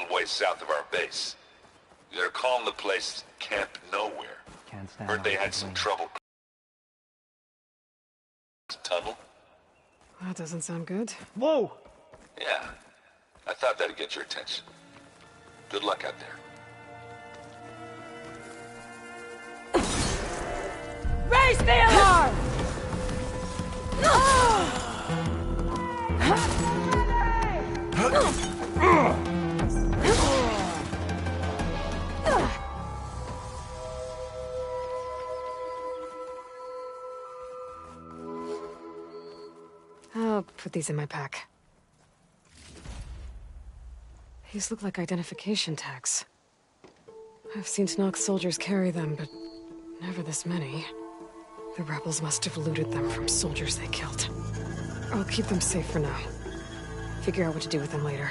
little way south of our base. They're calling the place Camp Nowhere. Can't stand Heard they on had the some wing. trouble. Tunnel? That doesn't sound good. Whoa! Yeah. I thought that'd get your attention. Good luck out there. Raise the alarm! I'll put these in my pack. These look like identification tags. I've seen Tenakth soldiers carry them, but never this many. The rebels must have looted them from soldiers they killed. I'll keep them safe for now. Figure out what to do with them later.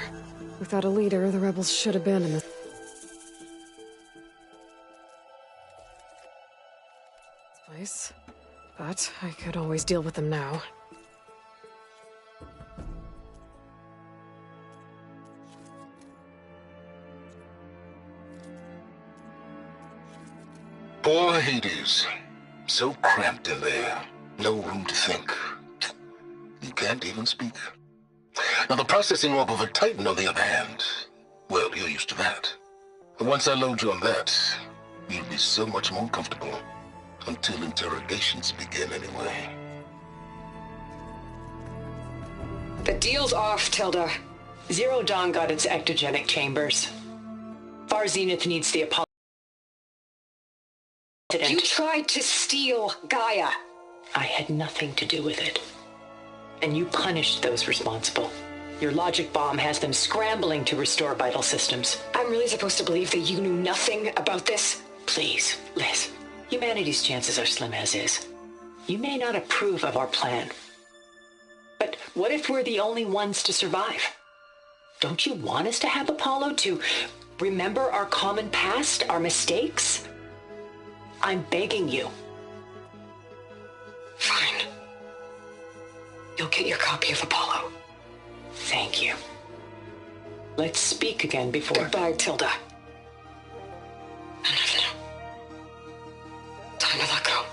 Without a leader, the rebels should abandon this place. But I could always deal with them now. Poor Hades. So cramped in there. No room to think. You can't even speak. Now the processing orb of a Titan, on the other hand, well, you're used to that. And once I load you on that, you'll be so much more comfortable. Until interrogations begin, anyway. The deal's off, Tilda. Zero Dawn got its ectogenic chambers. Far Zenith needs the Apollo. You tried to steal Gaia. I had nothing to do with it. And you punished those responsible. Your logic bomb has them scrambling to restore vital systems. I'm really supposed to believe that you knew nothing about this? Please, Liz. Humanity's chances are slim as is. You may not approve of our plan. But what if we're the only ones to survive? Don't you want us to have Apollo to remember our common past, our mistakes? I'm begging you. Fine. You'll get your copy of Apollo. Thank you. Let's speak again before... Goodbye, Tilda. Enough now. Time to let go.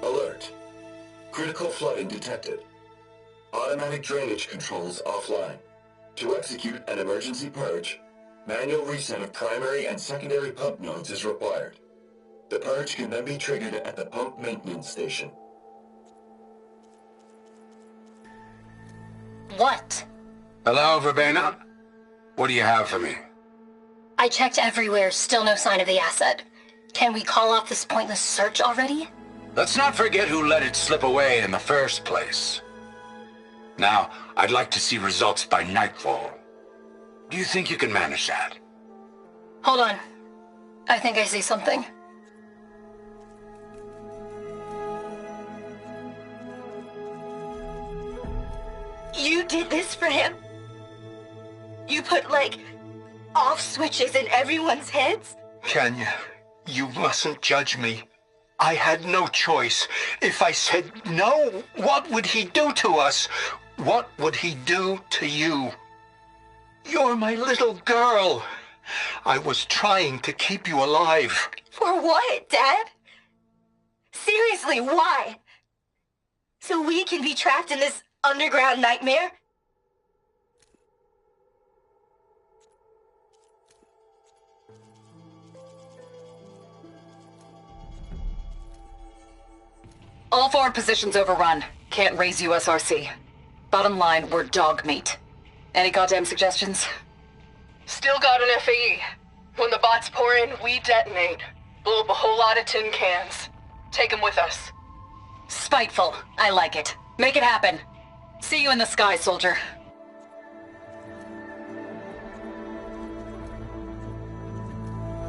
Alert. Critical flooding detected. Automatic drainage controls offline. To execute an emergency purge, manual reset of primary and secondary pump nodes is required. The purge can then be triggered at the pump maintenance station. What? Hello, Verbena? What do you have for me? I checked everywhere, still no sign of the asset. Can we call off this pointless search already? Let's not forget who let it slip away in the first place. Now, I'd like to see results by nightfall. Do you think you can manage that? Hold on. I think I see something. You did this for him? You put, like, off switches in everyone's heads? Kenya, you mustn't judge me. I had no choice. If I said no, what would he do to us? What would he do to you? You're my little girl. I was trying to keep you alive. For what, Dad? Seriously, why? So we can be trapped in this underground nightmare? All forward positions overrun. Can't raise USRC. Bottom line, we're dog meat. Any goddamn suggestions? Still got an FAE. When the bots pour in, we detonate. Blow up a whole lot of tin cans. Take them with us. Spiteful. I like it. Make it happen. See you in the sky, soldier.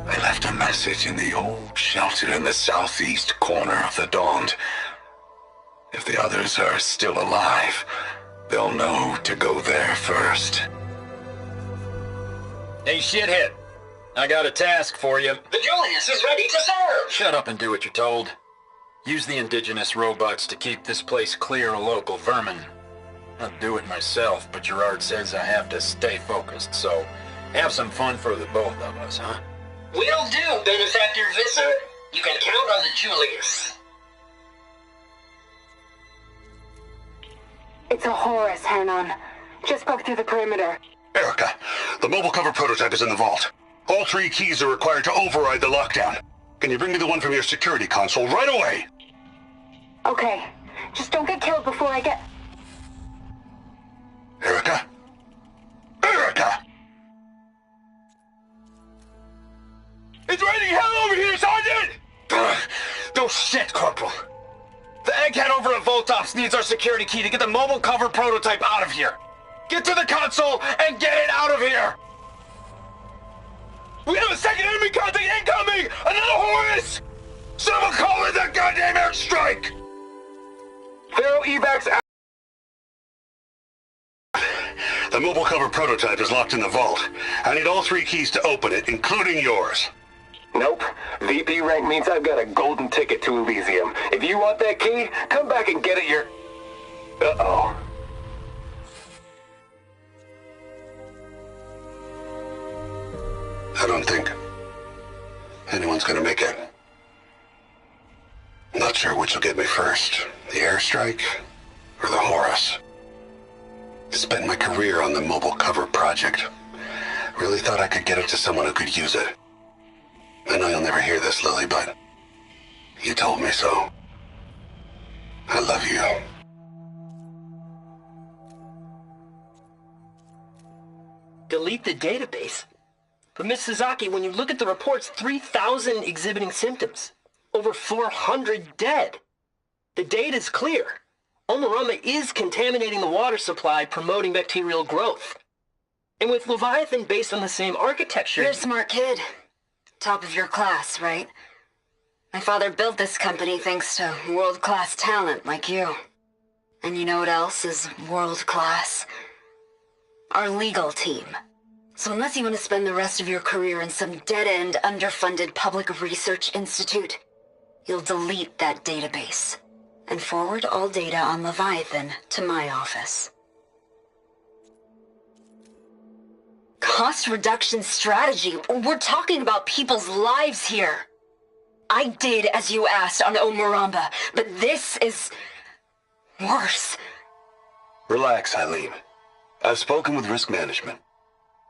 I left a message in the old shelter in the southeast corner of the Dawn. If the others are still alive, they'll know to go there first. Hey, shithead. I got a task for you. The Julius is ready to serve! Shut up and do what you're told. Use the indigenous robots to keep this place clear of local vermin. I'll do it myself, but Gerard says I have to stay focused, so have some fun for the both of us, huh? Will do, Benefactor Visser. You can count on the Julius. It's a Horus, Hernon. Just broke through the perimeter. Erica, the mobile cover prototype is in the vault. All 3 keys are required to override the lockdown. Can you bring me the one from your security console right away? Okay. Just don't get killed before I get... Erica? Erica! It's raining hell over here, Sergeant! No shit, Corporal. The egghead over at Voltops needs our security key to get the mobile cover prototype out of here. Get to the console and get it out of here! We have a second enemy contact incoming! Another Horus! Someone call in that goddamn airstrike! Thorough evacs out. The mobile cover prototype is locked in the vault. I need all 3 keys to open it, including yours. Nope. VP rank means I've got a golden ticket to Elysium. If you want that key, come back and get it Uh-oh. I don't think anyone's gonna make it. Not sure which will get me first, the airstrike or the Horus. Spent my career on the mobile cover project. Really thought I could get it to someone who could use it. I know you'll never hear this, Lily, but you told me so. I love you. Delete the database? But Miss Sasaki, when you look at the reports, 3,000 exhibiting symptoms. Over 400 dead. The data's clear. Omurama is contaminating the water supply, promoting bacterial growth. And with Leviathan based on the same architecture... You're a smart kid. Top of your class, right? My father built this company thanks to world-class talent like you. And you know what else is world-class? Our legal team. So unless you want to spend the rest of your career in some dead-end, underfunded public research institute, you'll delete that database and forward all data on Leviathan to my office. Cost reduction strategy? We're talking about people's lives here. I did as you asked on Omuramba, but this is worse. Relax, Eileen. I've spoken with risk management.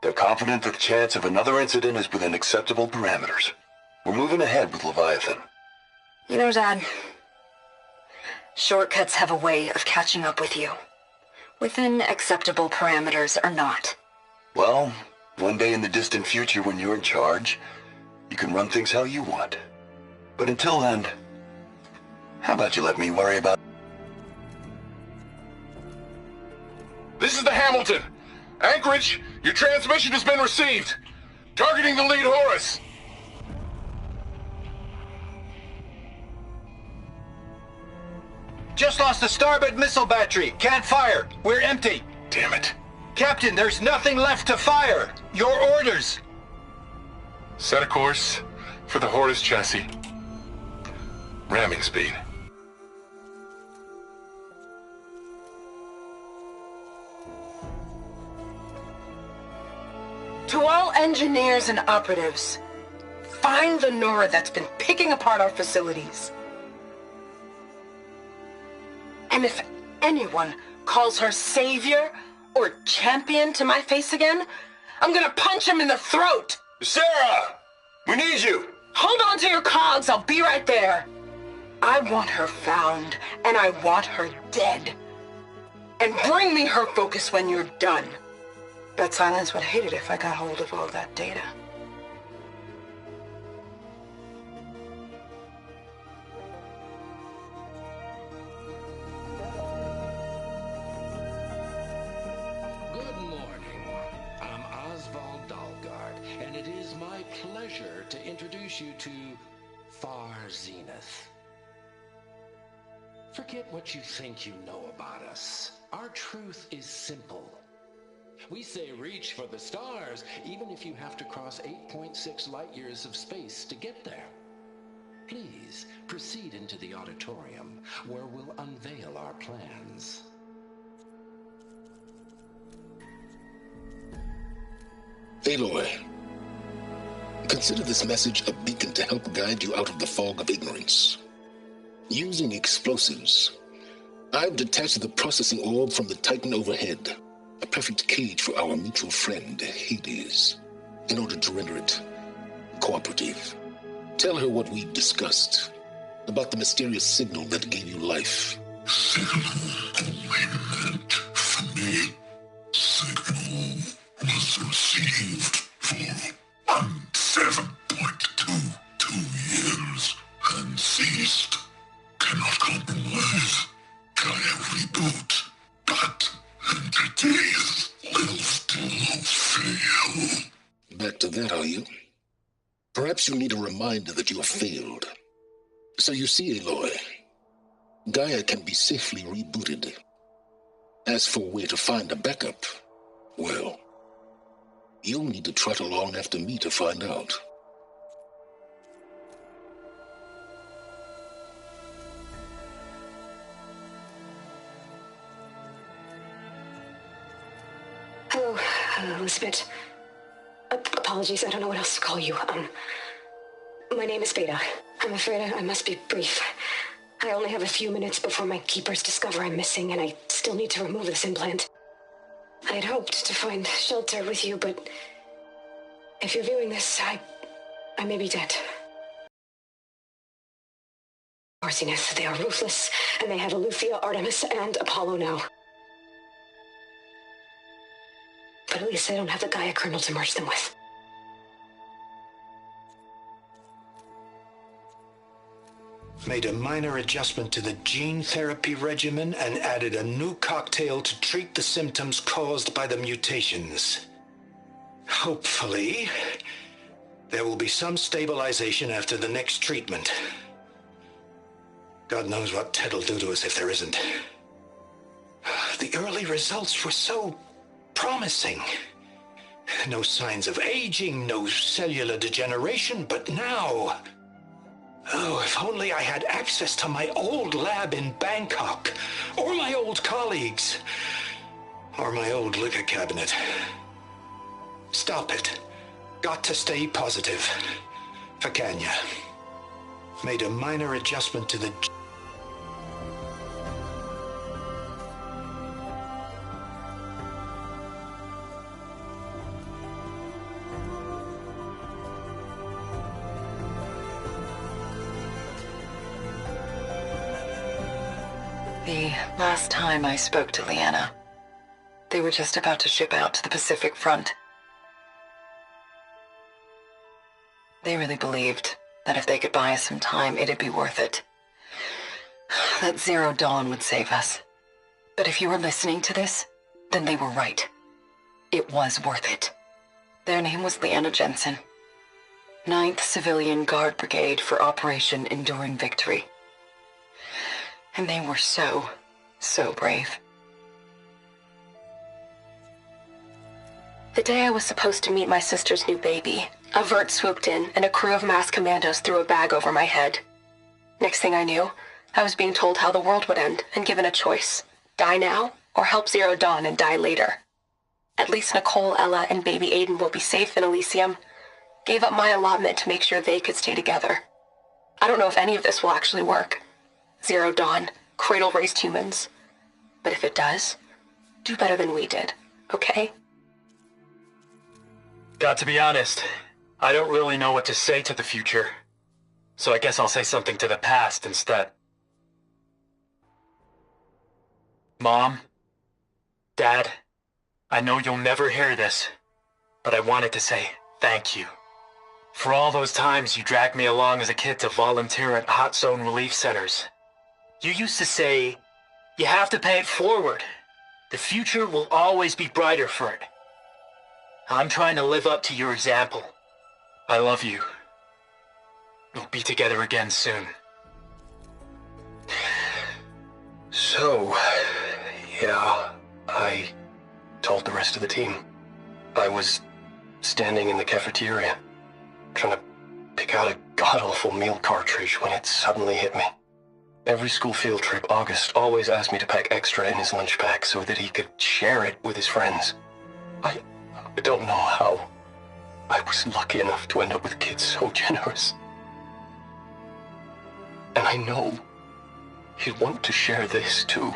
They're confident that the chance of another incident is within acceptable parameters. We're moving ahead with Leviathan. You know, Dad, shortcuts have a way of catching up with you. Within acceptable parameters or not. Well, one day in the distant future when you're in charge, you can run things how you want. But until then, how about you let me worry about... This is the Hamilton. Anchorage, your transmission has been received. Targeting the lead Horus. Just lost a starboard missile battery. Can't fire. We're empty. Damn it. Captain, there's nothing left to fire. Your orders. Set a course for the Horus chassis. Ramming speed. To all engineers and operatives, find the Nora that's been picking apart our facilities. And if anyone calls her savior or champion to my face again, I'm gonna punch him in the throat! Sarah! We need you! Hold on to your cogs, I'll be right there. I want her found, and I want her dead. And bring me her focus when you're done. Bet Silence would hate it if I got hold of all that data. Good morning. I'm Oswald Dalgard, and it is my pleasure to introduce you to Far Zenith. Forget what you think you know about us. Our truth is simple. We say reach for the stars, even if you have to cross 8.6 light years of space to get there. Please proceed into the auditorium, where we'll unveil our plans. Aloy, consider this message a beacon to help guide you out of the fog of ignorance. Using explosives, I've detached the processing orb from the Titan overhead, a perfect cage for our mutual friend, Hades, in order to render it cooperative. Tell her what we discussed about the mysterious signal that gave you life. Signal only meant for me. Signal was received for 7.22 years and ceased. Cannot compromise. Gaia reboot. But entities will still fail. Back to that, are you? Perhaps you need a reminder that you have failed. So you see, Aloy, Gaia can be safely rebooted. As for where to find a backup, well, you'll need to trot along after me to find out. Hello, Elizabeth. Apologies, I don't know what else to call you. My name is Beta. I'm afraid I must be brief. I only have a few minutes before my keepers discover I'm missing, and I still need to remove this implant. I had hoped to find shelter with you, but if you're viewing this, I may be dead. Arsineth, they are ruthless, and they have Eleuthia, Artemis, and Apollo now. But at least they don't have the Gaia kernel to merge them with. Made a minor adjustment to the gene therapy regimen and added a new cocktail to treat the symptoms caused by the mutations. Hopefully, there will be some stabilization after the next treatment. God knows what Ted'll do to us if there isn't. The early results were so promising. No signs of aging, no cellular degeneration, but now... Oh, if only I had access to my old lab in Bangkok, or my old colleagues, or my old liquor cabinet. Stop it. Got to stay positive. For Kanya. Made a minor adjustment to the... The last time I spoke to Leanna, they were just about to ship out to the Pacific Front. They really believed that if they could buy us some time, it'd be worth it. That Zero Dawn would save us. But if you were listening to this, then they were right. It was worth it. Their name was Leanna Jensen. 9th Civilian Guard Brigade for Operation Enduring Victory. And they were so brave. The day I was supposed to meet my sister's new baby, a vert swooped in and a crew of masked commandos threw a bag over my head. Next thing I knew, I was being told how the world would end and given a choice. Die now, or help Zero Dawn and die later. At least Nicole, Ella, and baby Aiden will be safe in Elysium. Gave up my allotment to make sure they could stay together. I don't know if any of this will actually work. Zero Dawn, cradle-raised humans. But if it does, do better than we did, okay? Got to be honest, I don't really know what to say to the future. So I guess I'll say something to the past instead. Mom, Dad, I know you'll never hear this, but I wanted to say thank you. For all those times you dragged me along as a kid to volunteer at hot zone relief centers. You used to say, you have to pay it forward. The future will always be brighter for it. I'm trying to live up to your example. I love you. We'll be together again soon. So, yeah, I told the rest of the team. I was standing in the cafeteria, trying to pick out a god-awful meal cartridge when it suddenly hit me. Every school field trip, August always asked me to pack extra in his lunch pack so that he could share it with his friends. I don't know how I was lucky enough to end up with kids so generous. And I know he'd want to share this too.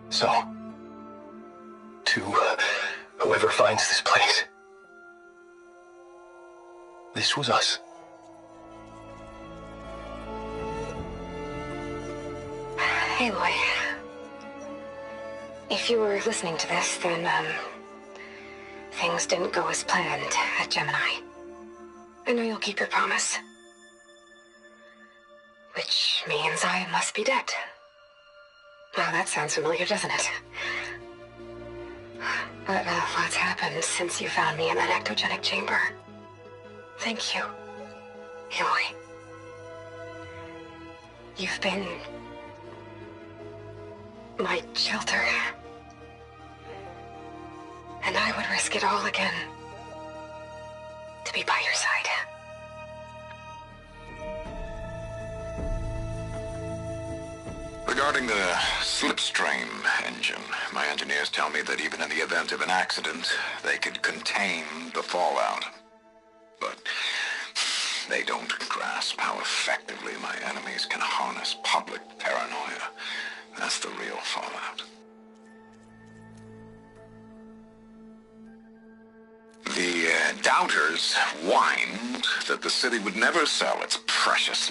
So, to whoever finds this place, this was us. Aloy, if you were listening to this, then, things didn't go as planned at Gemini. I know you'll keep your promise. Which means I must be dead. Well, that sounds familiar, doesn't it? But lots happened since you found me in that ectogenic chamber. Thank you, Aloy. You've been my shelter. And I would risk it all again to be by your side. Regarding the Slipstream engine, my engineers tell me that even in the event of an accident, they could contain the fallout. But they don't grasp how effectively my enemies can harness public paranoia. That's the real fallout. The doubters whined that the city would never sell its precious